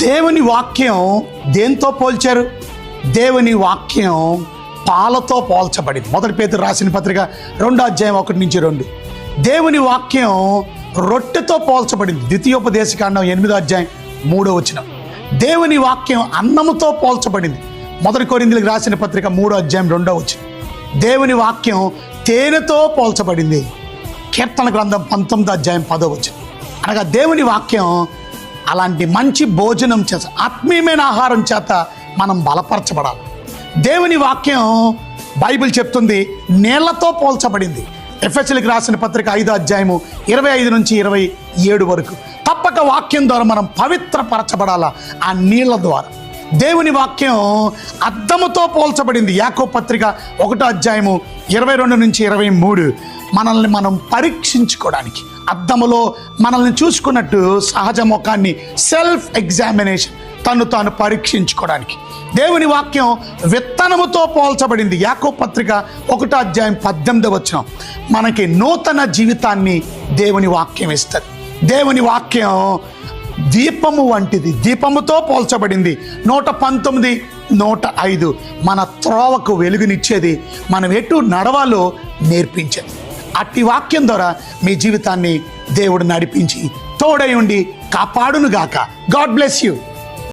దేవుని వాక్యం దేంతో పోల్చారు? దేవుని వాక్యం పాలతో పోల్చబడింది. మొదటి పేతురు రాసిన పత్రిక 2వ అధ్యాయం 1-2. దేవుని వాక్యం రొట్టెతో పోల్చబడింది. ద్వితీయోపదేశకాండం 8వ అధ్యాయం 3వ వచనం. దేవుని వాక్యం అన్నముతో పోల్చబడింది. మొదటి కొరింథీయులకు రాసిన పత్రిక 3వ అధ్యాయం 2వ వచనం. దేవుని వాక్యం తేనెతో పోల్చబడింది. కీర్తన గ్రంథం 19వ అధ్యాయం 10వ వచనం. అనగా దేవుని వాక్యం అలాంటి మంచి భోజనం చేత, ఆత్మీయమైన ఆహారం చేత మనం బలపరచబడాలి. దేవుని వాక్యం బైబిల్ చెప్తుంది నీళ్లతో పోల్చబడింది. ఎఫెసీయులకు రాసిన పత్రిక 5వ అధ్యాయము 25-27 వరకు. తప్పక వాక్యం ద్వారా మనం పవిత్రపరచబడాలా, ఆ నీళ్ల ద్వారా. దేవుని వాక్యం అద్దముతో పోల్చబడింది. యాకోబు పత్రిక 1వ అధ్యాయము 22-23. మనల్ని మనం పరీక్షించుకోవడానికి, అద్దములో మనల్ని చూసుకున్నట్టు సహజ ముఖాన్ని సెల్ఫ్ ఎగ్జామినేషన్, తను తాను పరీక్షించుకోవడానికి. దేవుని వాక్యం విత్తనముతో పోల్చబడింది. యాకోబు పత్రిక 1వ అధ్యాయం 18వ వచనం. మనకి నూతన జీవితాన్ని దేవుని వాక్యం ఇస్తుంది. దేవుని వాక్యం దీపము వంటిది, దీపముతో పోల్చబడింది. 119, 105 మన త్రోవకు వెలుగునిచ్చేది, మనం ఎటు నడవాలో నేర్పించేది. అట్టి వాక్యం ద్వారా మీ జీవితాన్ని దేవుడు నడిపించి తోడై ఉండి కాపాడునుగాక. God bless you.